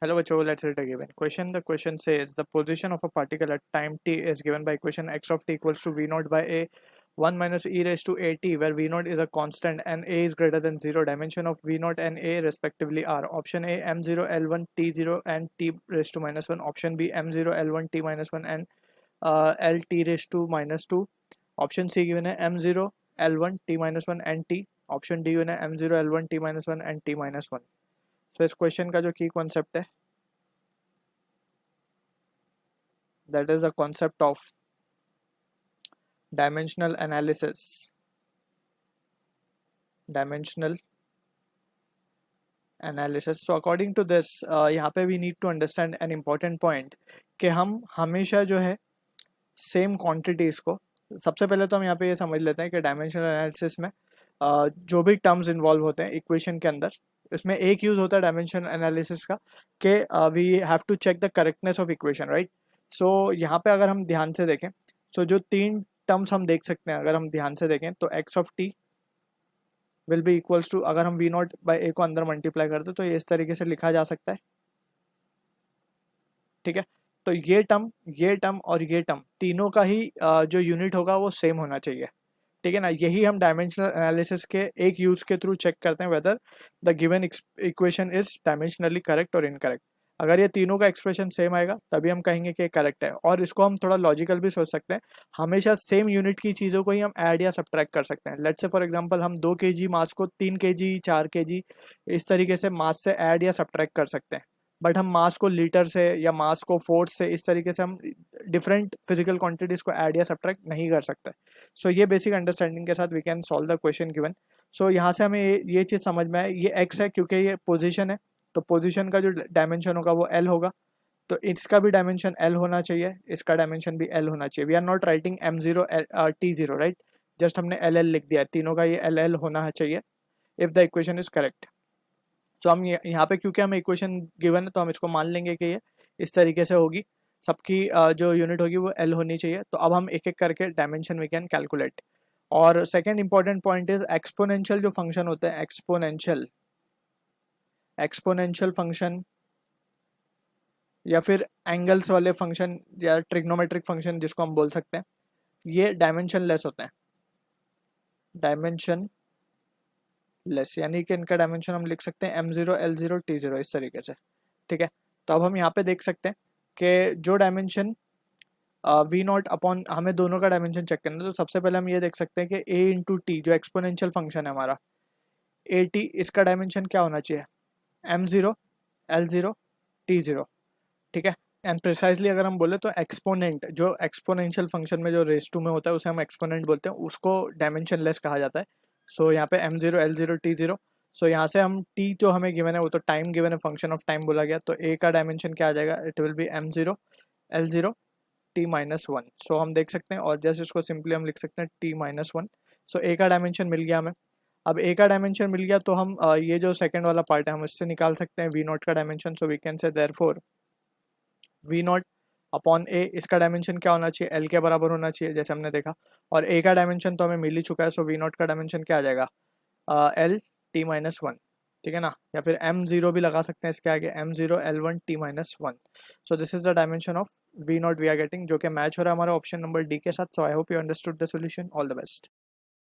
Hello, bachcho, let's read again. Question. The question says the position of a particle at time t is given by equation x of t equals to v naught by a 1 minus e raised to a t, where v naught is a constant and a is greater than 0. Dimension of v naught and a respectively are option A m0 l1 t0 and t raised to minus 1. Option B m0 l1 t minus 1 and l t raised to minus 2. Option C given है m0 l1 t minus 1 and t. Option D given है m0 l1 t minus 1 and t minus 1. तो इस question का जो की concept है, that is the concept of dimensional analysis. So according to this, यहाँ पे we need to understand an important point कि हम हमेशा जो है सेम क्वांटिटीज़ को, सबसे पहले तो हम यहाँ पे ये समझ लेते हैं कि डायमेंशनल एनालिसिस में जो भी टर्म्स इन्वॉल्व होते हैं इक्वेशन के अंदर, इसमें एक यूज़ होता है डायमेंशनल एनालिसिस का कि we have to check the correctness of equation, right. So यहाँ पे अगर हम ध्यान से देखें, सो जो तीन टर्म्स हम देख सकते हैं, अगर हम ध्यान से देखें तो X of T will be equals to, अगर हम वी नॉट बाई ए को अंदर मल्टीप्लाई करते तो ये इस तरीके से लिखा जा सकता है, ठीक है। तो ये टर्म और ये टर्म तीनों का ही जो यूनिट होगा वो सेम होना चाहिए, ठीक है ना। यही हम डायमेंशनल एनालिसिस के एक यूज के थ्रू चेक करते हैं whether the given equation is dimensionally correct और इनकरेक्ट। अगर ये तीनों का एक्सप्रेशन सेम आएगा तभी हम कहेंगे कि करेक्ट है। और इसको हम थोड़ा लॉजिकल भी सोच सकते हैं, हमेशा सेम यूनिट की चीज़ों को ही हम ऐड या सब्ट्रैक्ट कर सकते हैं। लेट्स से फॉर एग्जांपल हम 2 kg मास को 3 kg 4 kg इस तरीके से मास से ऐड या सब्ट्रैक्ट कर सकते हैं, बट हम मास को लीटर से या मास को फोर्स से इस तरीके से हम डिफरेंट फिजिकल क्वांटिटीज़ को ऐड या सब्ट्रैक्ट नहीं कर सकते। सो ये बेसिक अंडरस्टैंडिंग के साथ we can solve the question given. So यहाँ से हमें ये चीज़ समझ में आए, ये एक्स है क्योंकि ये पोजिशन है, तो पोजिशन का जो डायमेंशन होगा वो एल होगा, तो इसका भी डायमेंशन एल होना चाहिए, इसका डायमेंशन भी एल होना चाहिए। We are not writing m0 t0, right, just हमने एल एल लिख दिया, तीनों का ये एल एल होना चाहिए if the equation is correct. So हम यहाँ पे क्योंकि हमें इक्वेशन गिवन है तो हम इसको मान लेंगे कि ये इस तरीके से होगी, सबकी जो यूनिट होगी वो एल होनी चाहिए। तो अब हम एक एक करके डायमेंशन वी कैन कैलकुलेट। और second important point is exponential जो फंक्शन होते हैं, एक्सपोनेंशियल फंक्शन या फिर एंगल्स वाले फंक्शन या ट्रिग्नोमेट्रिक फंक्शन जिसको हम बोल सकते हैं, ये डायमेंशन लेस होते हैं, डायमेंशन लेस, यानी कि इनका डायमेंशन हम लिख सकते हैं m0 l0 t0 इस तरीके से, ठीक है। तो अब हम यहाँ पे देख सकते हैं कि जो डायमेंशन वी नॉट अपॉन, हमें दोनों का डायमेंशन चेक करना है, तो सबसे पहले हम ये देख सकते हैं कि a इंटू टी जो एक्सपोनेंशियल फंक्शन है हमारा ए टी, इसका डायमेंशन क्या होना चाहिए m0 l0 t0, ठीक है। एंड प्रिसाइजली अगर हम बोले तो एक्सपोनेंट जो एक्सपोनेंशियल फंक्शन में जो रेस टू में होता है उसे हम एक्सपोनेंट बोलते हैं, उसको डायमेंशन लेस कहा जाता है। सो यहाँ पे m0 l0 t0, सो यहाँ से हम t जो हमें गिवन है वो तो टाइम गिवन है, फंक्शन ऑफ टाइम बोला गया, तो a का डायमेंशन क्या आ जाएगा, it will be m0 l0 t minus 1। सो हम देख सकते हैं और जैसे इसको सिंपली हम लिख सकते हैं t माइनस 1। सो a का डायमेंशन मिल गया हमें। अब a का डायमेंशन मिल गया तो हम ये जो सेकेंड वाला पार्ट है हम उससे निकाल सकते हैं v नॉट का dimension. So we can say therefore V naught upon A, इसका डायमेंशन क्या होना चाहिए, एल के बराबर होना चाहिए जैसे हमने देखा, और ए का डायमेंशन तो हमें मिल ही चुका है। सो वी नॉट का डायमेंशन क्या आ जाएगा, एल टी माइनस 1, ठीक है ना। या फिर m0 भी लगा सकते हैं इसके आगे, m0 l1 t minus 1। So this is the dimension of V naught V are getting, जो कि मैच हो रहा है हमारा ऑप्शन नंबर डी के साथ। So I hope you understood the solution. All the best.